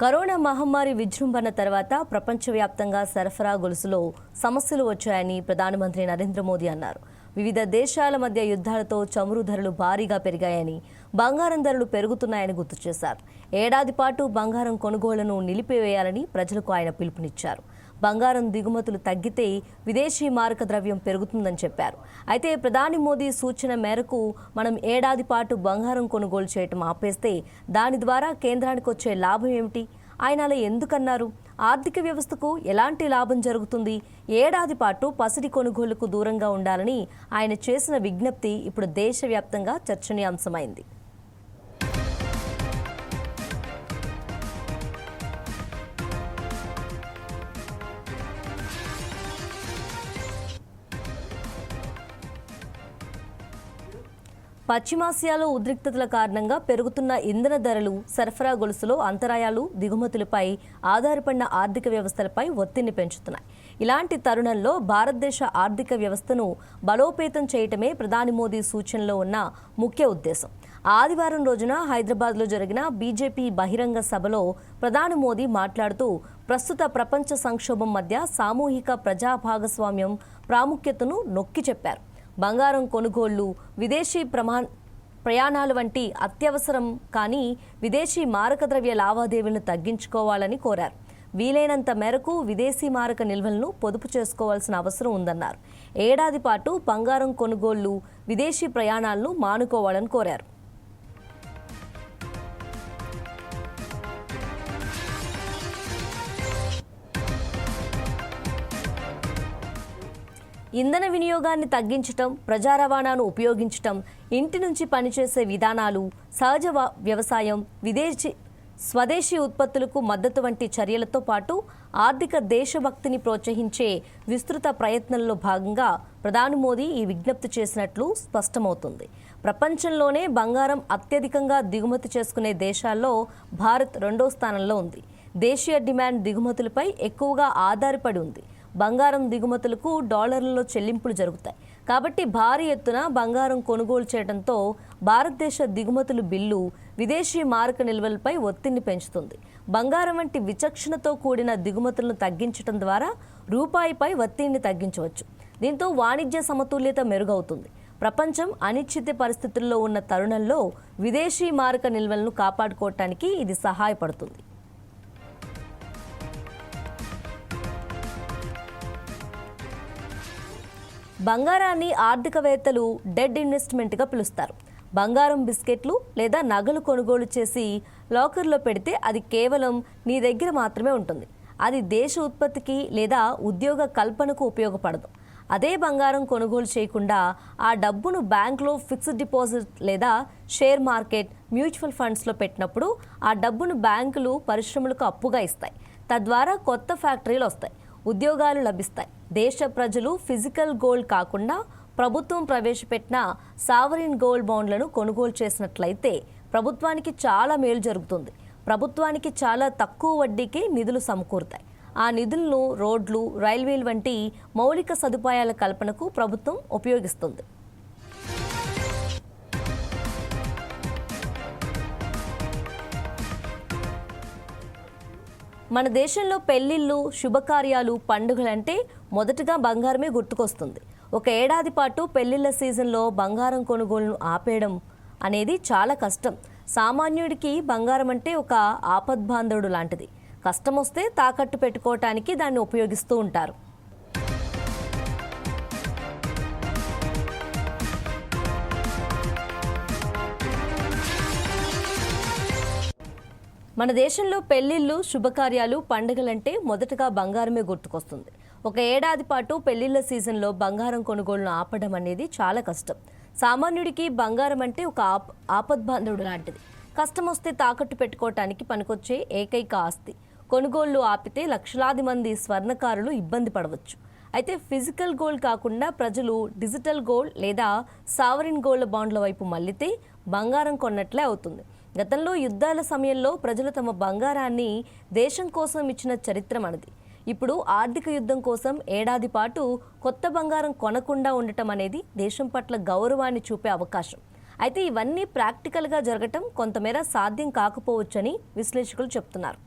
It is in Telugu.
కరోనా మహమ్మారి విజృంభణ తర్వాత ప్రపంచవ్యాప్తంగా సరఫరా గొలుసులో సమస్యలు వచ్చాయని ప్రధానమంత్రి నరేంద్ర మోదీ అన్నారు. వివిధ దేశాల మధ్య యుద్ధాలతో చమురు ధరలు భారీగా పెరిగాయని, బంగారం ధరలు పెరుగుతున్నాయని గుర్తు చేశారు. ఏడాది పాటు బంగారం కొనుగోళ్లను నిలిపివేయాలని ప్రజలకు ఆయన పిలుపునిచ్చారు. బంగారం దిగుమతులు తగ్గితే విదేశీ మారక ద్రవ్యం పెరుగుతుందని చెప్పారు. అయితే ప్రధాని మోదీ సూచన మేరకు మనం ఏడాది పాటు బంగారం కొనుగోలు చేయటం ఆపేస్తే దాని ద్వారా కేంద్రానికి వచ్చే లాభం ఏమిటి? ఆయన అలా ఎందుకన్నారు? ఆర్థిక వ్యవస్థకు ఎలాంటి లాభం జరుగుతుంది? ఏడాది పాటు పసిడి కొనుగోలుకు దూరంగా ఉండాలని ఆయన చేసిన విజ్ఞప్తి ఇప్పుడు దేశవ్యాప్తంగా చర్చనీయాంశమైంది. పశ్చిమాసియాలో ఉద్రిక్తతల కారణంగా పెరుగుతున్న ఇంధన ధరలు, సరఫరా గొలుసులో అంతరాయాలు దిగుమతులపై ఆధారపడిన ఆర్థిక వ్యవస్థలపై ఒత్తిడిని పెంచుతున్నాయి. ఇలాంటి తరుణంలో భారతదేశ ఆర్థిక వ్యవస్థను బలోపేతం చేయటమే ప్రధాని మోదీ సూచనలో ఉన్న ముఖ్య ఉద్దేశం. ఆదివారం రోజున హైదరాబాద్లో జరిగిన బీజేపీ బహిరంగ సభలో ప్రధాని మోదీ మాట్లాడుతూ ప్రస్తుత ప్రపంచ సంక్షోభం మధ్య సామూహిక ప్రజా భాగస్వామ్యం ప్రాముఖ్యతను నొక్కి చెప్పారు. బంగారం కొనుగోళ్లు, విదేశీ ప్రయాణాలు వంటి అత్యవసరం కానీ విదేశీ మారకద్రవ్య లావాదేవీలను తగ్గించుకోవాలని కోరారు. వీలైనంత మేరకు విదేశీ మారక నిల్వలను పొదుపు చేసుకోవాల్సిన అవసరం ఉందన్నారు. ఏడాది పాటు బంగారం కొనుగోళ్లు, విదేశీ ప్రయాణాలను మానుకోవాలని కోరారు. ఇంధన వినియోగాన్ని తగ్గించటం, ప్రజా రవాణాను ఉపయోగించటం, ఇంటి నుంచి పనిచేసే విధానాలు, సహజ వ్యవసాయం, స్వదేశీ ఉత్పత్తులకు మద్దతు వంటి చర్యలతో పాటు ఆర్థిక దేశభక్తిని ప్రోత్సహించే విస్తృత ప్రయత్నంలో భాగంగా ప్రధాని మోదీ ఈ విజ్ఞప్తి చేసినట్లు స్పష్టమవుతుంది. ప్రపంచంలోనే బంగారం అత్యధికంగా దిగుమతి చేసుకునే దేశాల్లో భారత్ 2వ స్థానంలో ఉంది. దేశీయ డిమాండ్ దిగుమతులపై ఎక్కువగా ఆధారపడి ఉంది. బంగారం దిగుమతులకు డాలర్లలో చెల్లింపులు జరుగుతాయి కాబట్టి భారీ ఎత్తున బంగారం కొనుగోలు చేయడంతో భారతదేశ దిగుమతులు బిల్లు విదేశీ మారక నిల్వలపై ఒత్తిడిని పెంచుతుంది. బంగారం వంటి విచక్షణతో కూడిన దిగుమతులను తగ్గించడం ద్వారా రూపాయిపై ఒత్తిడిని తగ్గించవచ్చు. దీంతో వాణిజ్య సమతుల్యత మెరుగవుతుంది. ప్రపంచం అనిశ్చిత పరిస్థితుల్లో ఉన్న తరుణంలో విదేశీ మారక నిల్వలను కాపాడుకోవటానికి ఇది సహాయపడుతుంది. బంగారాన్ని ఆర్థికవేత్తలు డెడ్ ఇన్వెస్ట్మెంట్గా పిలుస్తారు. బంగారం బిస్కెట్లు లేదా నగలు కొనుగోలు చేసి లాకర్లో పెడితే అది కేవలం నీ దగ్గర మాత్రమే ఉంటుంది. అది దేశ ఉత్పత్తికి లేదా ఉద్యోగ కల్పనకు ఉపయోగపడదు. అదే బంగారం కొనుగోలు చేయకుండా ఆ డబ్బును బ్యాంకులో ఫిక్స్డ్ డిపాజిట్ లేదా షేర్ మార్కెట్, మ్యూచువల్ ఫండ్స్లో పెట్టినప్పుడు ఆ డబ్బును బ్యాంకులు పరిశ్రమలకు అప్పుగా ఇస్తాయి. తద్వారా కొత్త ఫ్యాక్టరీలు వస్తాయి, ఉద్యోగాలు లభిస్తాయి. దేశ ప్రజలు ఫిజికల్ గోల్డ్ కాకుండా ప్రభుత్వం ప్రవేశపెట్టిన సావరిన్ గోల్డ్ బాండ్లను కొనుగోలు చేసినట్లయితే ప్రభుత్వానికి చాలా మేలు జరుగుతుంది. ప్రభుత్వానికి చాలా తక్కువ వడ్డీకి నిధులు సమకూరుతాయి. ఆ నిధులను రోడ్లు, రైల్వేలు వంటి మౌలిక సదుపాయాల కల్పనకు ప్రభుత్వం ఉపయోగిస్తుంది. మన దేశంలో పెళ్లిళ్ళు, శుభకార్యాలు, పండుగలంటే మొదటగా బంగారమే గుర్తుకొస్తుంది. ఒక ఏడాది పాటు పెళ్లిళ్ల సీజన్లో బంగారం కొనుగోలును ఆపేయడం అనేది చాలా కష్టం. సామాన్యుడికి బంగారం అంటే ఒక ఆపద్బాంధవుడు లాంటిది. కష్టం వస్తే తాకట్టు పెట్టుకోవటానికి దాన్ని ఉపయోగిస్తూ ఉంటారు. మన దేశంలో పెళ్లిళ్ళు, శుభకార్యాలు, పండుగలంటే మొదటగా బంగారమే గుర్తుకొస్తుంది. ఒక ఏడాది పాటు పెళ్లిళ్ల సీజన్లో బంగారం కొనుగోలును ఆపడం అనేది చాలా కష్టం. సామాన్యుడికి బంగారం అంటే ఒక ఆపద్బాంధవుడు లాంటిది. కష్టం వస్తే తాకట్టు పెట్టుకోవటానికి పనికొచ్చే ఏకైక ఆస్తి. కొనుగోళ్లు ఆపితే లక్షలాది మంది స్వర్ణకారులు ఇబ్బంది పడవచ్చు. అయితే ఫిజికల్ గోల్డ్ కాకుండా ప్రజలు డిజిటల్ గోల్డ్ లేదా సావరిన్ గోల్డ్ బాండ్ల వైపు మళ్లితే బంగారం కొన్నట్లే అవుతుంది. గతంలో యుద్ధాల సమయంలో ప్రజలు తమ బంగారాన్ని దేశం కోసం ఇచ్చిన చరిత్ర మనది. ఇప్పుడు ఆర్థిక యుద్ధం కోసం ఏడాది పాటు కొత్త బంగారం కొనకుండా ఉండటం అనేది దేశం పట్ల గౌరవాన్ని చూపే అవకాశం. అయితే ఇవన్నీ ప్రాక్టికల్గా జరగటం కొంతమేర సాధ్యం కాకపోవచ్చని విశ్లేషకులు చెప్తున్నారు.